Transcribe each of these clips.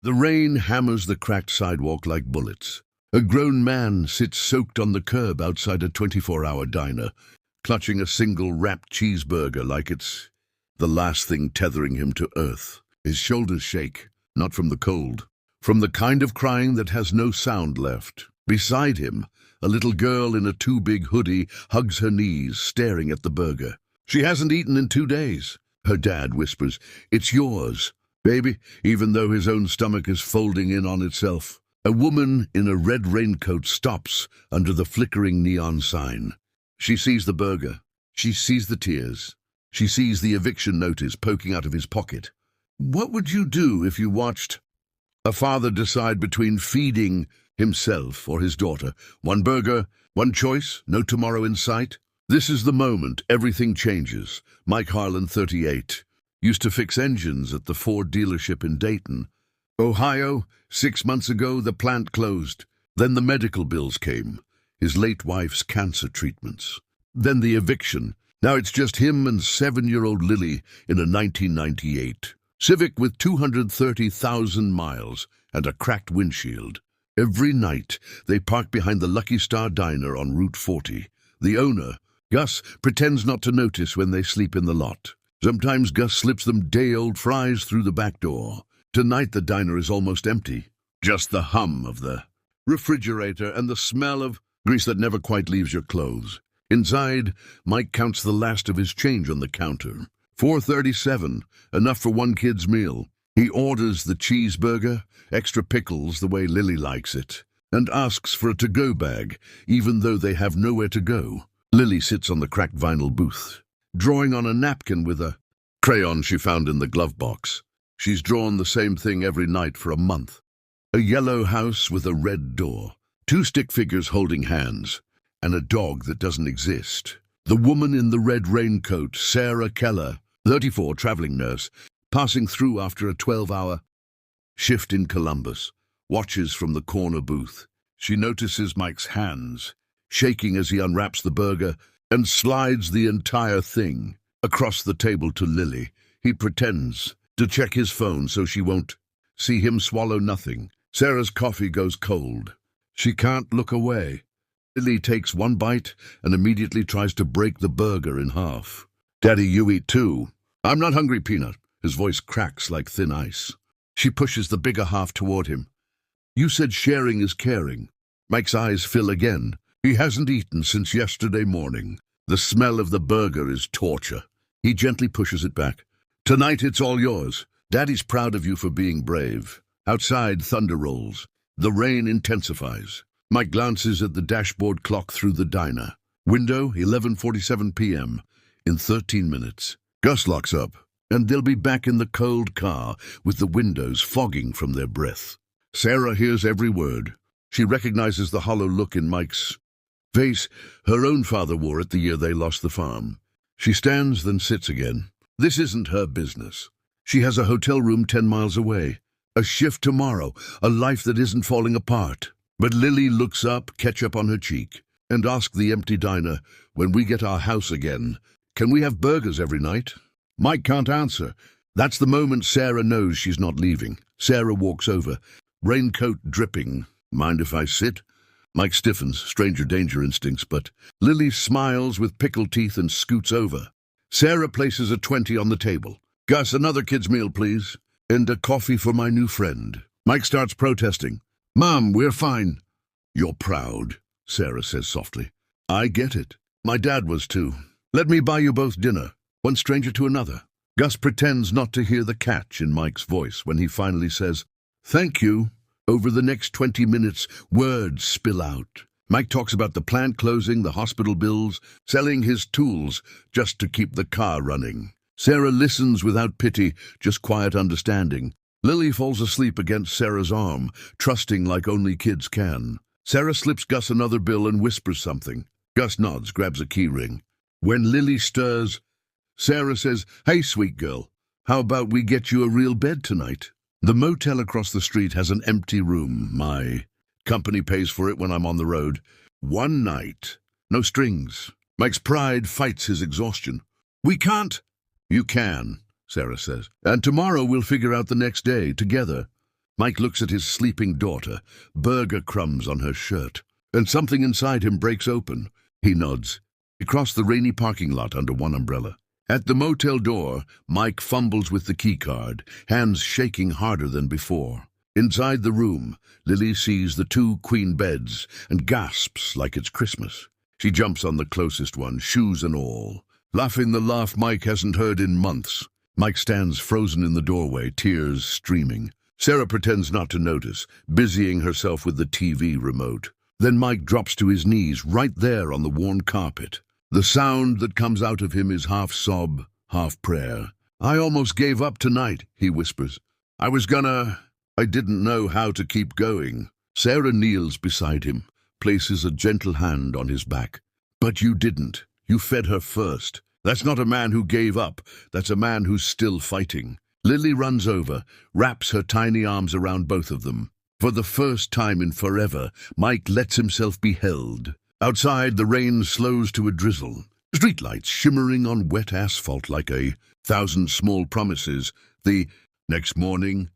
The rain hammers the cracked sidewalk like bullets. A grown man sits soaked on the curb outside a 24-hour diner, clutching a single wrapped cheeseburger like it's the last thing tethering him to earth. His shoulders shake, not from the cold, from the kind of crying that has no sound left. Beside him, a little girl in a too-big hoodie hugs her knees, staring at the burger. She hasn't eaten in 2 days. Her dad whispers, "It's yours, baby," even though his own stomach is folding in on itself. A woman in a red raincoat stops under the flickering neon sign. She sees the burger. She sees the tears. She sees the eviction notice poking out of his pocket. What would you do if you watched a father decide between feeding himself or his daughter? One burger, one choice, no tomorrow in sight. This is the moment everything changes. Mike Harlan, 38, used to fix engines at the Ford dealership in Dayton, Ohio. 6 months ago, the plant closed. Then the medical bills came, his late wife's cancer treatments. Then the eviction. Now it's just him and 7-year-old Lily in a 1998 Civic with 230,000 miles and a cracked windshield. Every night, they park behind the Lucky Star Diner on Route 40. The owner, Gus, pretends not to notice when they sleep in the lot. Sometimes Gus slips them day-old fries through the back door. Tonight the diner is almost empty. Just the hum of the refrigerator and the smell of grease that never quite leaves your clothes. Inside, Mike counts the last of his change on the counter. $4.37, enough for one kid's meal. He orders the cheeseburger, extra pickles the way Lily likes it, and asks for a to-go bag, even though they have nowhere to go. Lily sits on the cracked vinyl booth, drawing on a napkin with a crayon she found in the glove box. She's drawn the same thing every night for a month. A yellow house with a red door, 2 stick figures holding hands, and a dog that doesn't exist. The woman in the red raincoat, Sarah Keller, 34, traveling nurse, passing through after a 12-hour shift in Columbus, watches from the corner booth. She notices Mike's hands, shaking as he unwraps the burger and slides the entire thing across the table to Lily. He pretends to check his phone so she won't see him swallow nothing. Sarah's coffee goes cold. She can't look away. Lily takes one bite and immediately tries to break the burger in half. "Daddy, you eat too." "I'm not hungry, Peanut." His voice cracks like thin ice. She pushes the bigger half toward him. "You said sharing is caring." Mike's eyes fill again. He hasn't eaten since yesterday morning. The smell of the burger is torture. He gently pushes it back. "Tonight it's all yours. Daddy's proud of you for being brave." Outside, thunder rolls. The rain intensifies. Mike glances at the dashboard clock through the diner. Window, 11:47 p.m. In 13 minutes. Gus locks up, and they'll be back in the cold car with the windows fogging from their breath. Sarah hears every word. She recognizes the hollow look in Mike's face her own father wore it the year they lost the farm. She stands, then sits again. This isn't her business. She has a hotel room 10 miles away. A shift tomorrow, a life that isn't falling apart. But Lily looks up, ketchup on her cheek, and asks the empty diner, "When we get our house again, can we have burgers every night?" Mike can't answer. That's the moment Sarah knows she's not leaving. Sarah walks over, raincoat dripping. "Mind if I sit?" Mike stiffens, stranger danger instincts, but Lily smiles with pickled teeth and scoots over. Sarah places a 20 on the table. "Gus, another kid's meal, please. And a coffee for my new friend." Mike starts protesting. "Mom, we're fine." "You're proud," Sarah says softly. "I get it. My dad was too. Let me buy you both dinner. One stranger to another." Gus pretends not to hear the catch in Mike's voice when he finally says, "Thank you." Over the next 20 minutes, words spill out. Mike talks about the plant closing, the hospital bills, selling his tools just to keep the car running. Sarah listens without pity, just quiet understanding. Lily falls asleep against Sarah's arm, trusting like only kids can. Sarah slips Gus another bill and whispers something. Gus nods, grabs a key ring. When Lily stirs, Sarah says, "Hey, sweet girl, how about we get you a real bed tonight?" The motel across the street has an empty room. My company pays for it when I'm on the road. One night. No strings. Mike's pride fights his exhaustion. "We can't." "You can," Sarah says. "And tomorrow we'll figure out the next day, together." Mike looks at his sleeping daughter, burger crumbs on her shirt, and something inside him breaks open. He nods. He crossed the rainy parking lot under one umbrella. At the motel door, Mike fumbles with the keycard, hands shaking harder than before. Inside the room, Lily sees the 2 queen beds and gasps like it's Christmas. She jumps on the closest one, shoes and all, laughing the laugh Mike hasn't heard in months. Mike stands frozen in the doorway, tears streaming. Sarah pretends not to notice, busying herself with the TV remote. Then Mike drops to his knees right there on the worn carpet. The sound that comes out of him is half sob, half prayer. "I almost gave up tonight," he whispers. I didn't know how to keep going." Sarah kneels beside him, places a gentle hand on his back. "But you didn't. You fed her first. That's not a man who gave up. That's a man who's still fighting." Lily runs over, wraps her tiny arms around both of them. For the first time in forever, Mike lets himself be held. Outside, the rain slows to a drizzle. Streetlights shimmering on wet asphalt like 1,000 small promises. The next morning,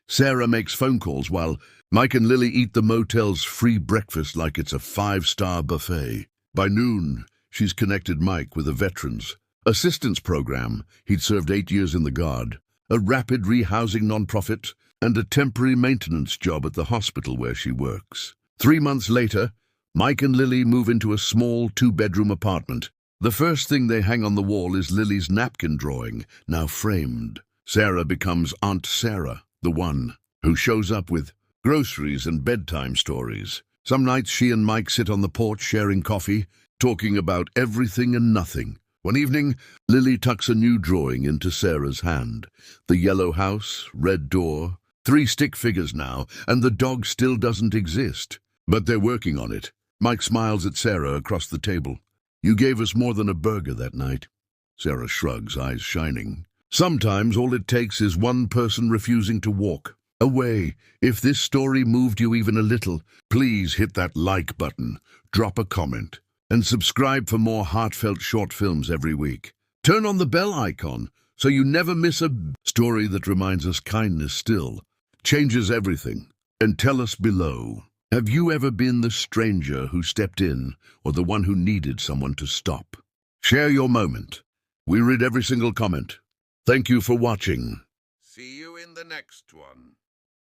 Sarah makes phone calls while Mike and Lily eat the motel's free breakfast like it's a 5-star buffet. By noon, she's connected Mike with a veterans assistance program. He'd served 8 years in the Guard, a rapid rehousing nonprofit, and a temporary maintenance job at the hospital where she works. 3 months later, Mike and Lily move into a small 2-bedroom apartment. The first thing they hang on the wall is Lily's napkin drawing, now framed. Sarah becomes Aunt Sarah, the one who shows up with groceries and bedtime stories. Some nights she and Mike sit on the porch sharing coffee, talking about everything and nothing. One evening, Lily tucks a new drawing into Sarah's hand. The yellow house, red door, 3 stick figures now, and the dog still doesn't exist. But they're working on it. Mike smiles at Sarah across the table. "You gave us more than a burger that night." Sarah shrugs, eyes shining. "Sometimes all it takes is one person refusing to walk away. If this story moved you even a little, please hit that like button, drop a comment, and subscribe for more heartfelt short films every week. Turn on the bell icon so you never miss a story that reminds us kindness still changes everything. And tell us below, have you ever been the stranger who stepped in or the one who needed someone to stop? Share your moment. We read every single comment. Thank you for watching. See you in the next one.